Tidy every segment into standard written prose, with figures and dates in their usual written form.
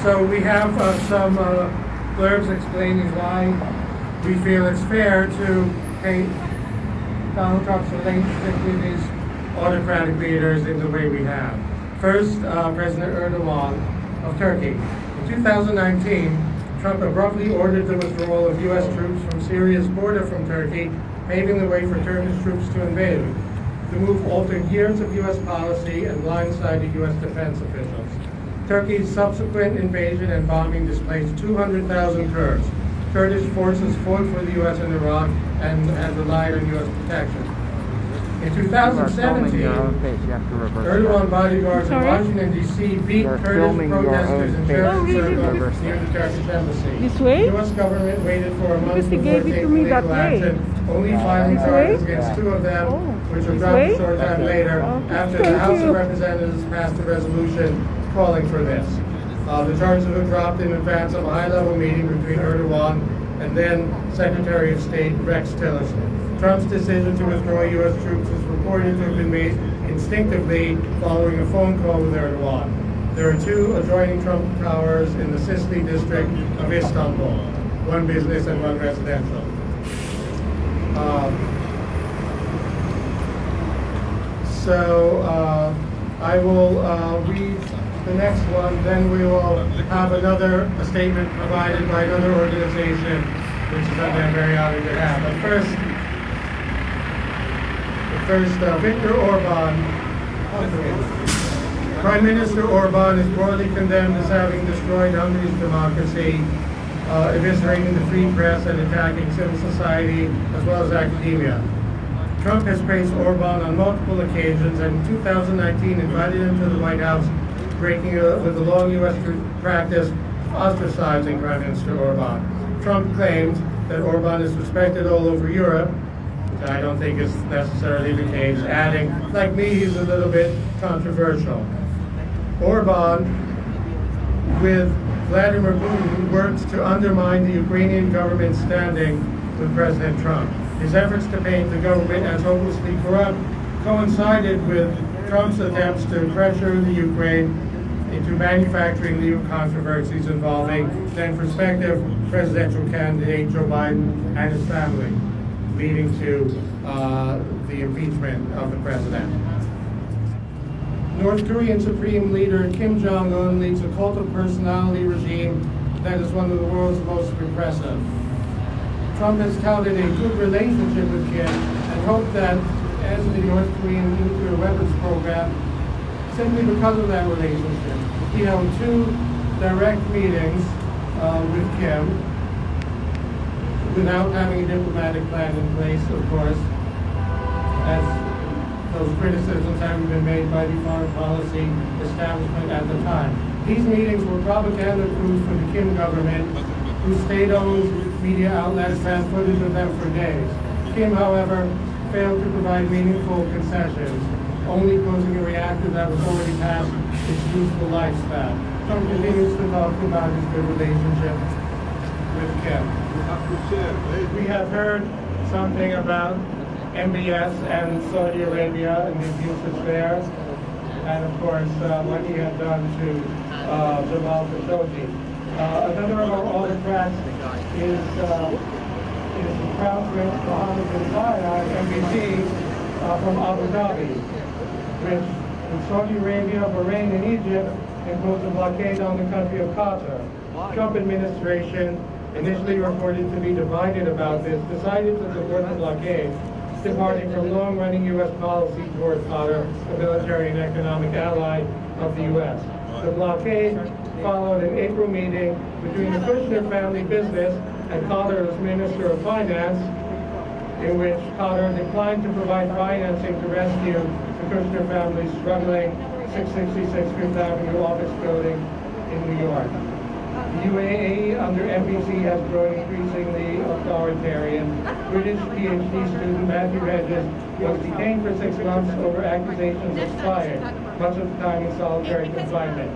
So we have some blurbs explaining why we feel it's fair to paint Donald Trump's relationship with his autocratic leaders in the way we have. First, President Erdogan of Turkey. In 2019, Trump abruptly ordered the withdrawal of U.S. troops from Syria's border from Turkey, paving the way for Turkish troops to invade. The move altered years of U.S. policy and blindsided U.S. defense officials. Turkey's subsequent invasion and bombing displaced 200,000 Kurds. Kurdish forces fought for the U.S. in Iraq and relied on U.S. protection. In 2017, Erdogan bodyguards in Washington, D.C. beat Kurdish protesters in Cherry Circle near the Turkish embassy. This way? The U.S. government waited for a month before gave it to taking me legal that way. action, only filing This charges way? against two of them, which were This dropped way? a short time later after the Thank House you. of Representatives passed a resolution calling for this. The charges were dropped in advance of a high-level meeting between Erdogan and then Secretary of State Rex Tillerson. Trump's decision to withdraw U.S. troops is reported to have been made instinctively following a phone call with Erdogan. There are two adjoining Trump towers in the Sicily district of Istanbul, one business and one residential. I will read the next one, then we will have a statement provided by another organization, which is something I'm very honored to have. But first, Viktor Orban. Prime Minister Orban is broadly condemned as having destroyed Hungary's democracy, eviscerating the free press and attacking civil society as well as academia. Trump has praised Orban on multiple occasions and in 2019 invited him to the White House, breaking with the long U.S. practice ostracizing Prime Minister Orban. Trump claims that Orban is respected all over Europe, which I don't think is necessarily the case, adding, like me, he's a little bit controversial. Orban, with Vladimir Putin, works to undermine the Ukrainian government's standing with President Trump. His efforts to paint the government as hopelessly corrupt coincided with Trump's attempts to pressure the Ukraine into manufacturing new controversies involving then prospective presidential candidate Joe Biden and his family, leading to the impeachment of the president. North Korean Supreme Leader Kim Jong-un leads a cult of personality regime that is one of the world's most repressive. Trump has touted a good relationship with Kim and hoped that as the North Korean nuclear weapons program, simply because of that relationship. He held two direct meetings with Kim without having a diplomatic plan in place, of course, as those criticisms having been made by the foreign policy establishment at the time. These meetings were propaganda crews for the Kim government, whose state-owned media outlets ran footage of them for days. Kim, however, failed to provide meaningful concessions, only posing a reactor that was already past its useful lifespan. Trump continues to talk about his good relationship with Kim. We have heard something about MBS and Saudi Arabia and the abuses there, and of course what he had done to Jamal Khashoggi. Another of our autocrats is the Crown Prince Mohammed bin Zayed, MBZ, from Abu Dhabi, which in Saudi Arabia, Bahrain, and Egypt imposed a blockade on the country of Qatar. Trump administration, initially reported to be divided about this, decided to support the blockade, departing from long-running U.S. policy towards Qatar, a military and economic ally of the U.S. The blockade followed an April meeting between the Kushner family business and Qatar's Minister of Finance, in which Qatar declined to provide financing to rescue the Kushner family's struggling 666 Fifth Avenue office building in New York. The UAE under MBC has grown increasingly authoritarian. British PhD student Matthew Hedges was detained for 6 months over accusations of spying, much of the time in solitary confinement.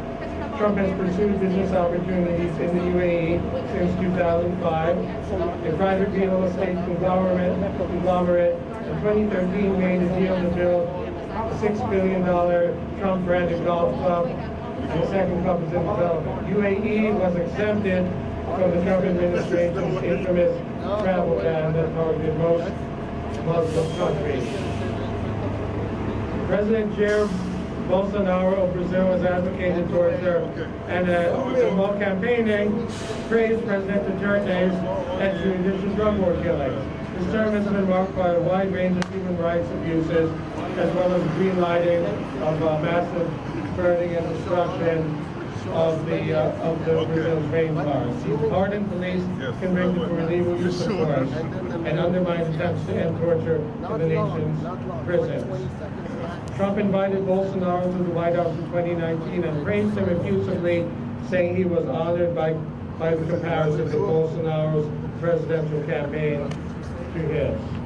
Trump has pursued business opportunities in the UAE since 2005. A private real estate conglomerate in 2013 made a deal to build a $6 billion Trump-branded golf club And the second cup is in development. UAE was exempted from the Trump administration's infamous travel ban that targeted most Muslim countries. President Jair Bolsonaro of Brazil has advocated torture and while campaigning, praised President Duterte's extrajudicial drug war killings. His term has been marked by a wide range of human rights abuses, as well as green lighting of massive burning and destruction of Brazil's rainforest. He pardoned police convicted for illegal use of force and undermined attempts to end torture in the nation's prisons. Trump invited Bolsonaro to the White House in 2019 and praised him effusively, saying he was honored by the comparison of Bolsonaro's presidential campaign to his.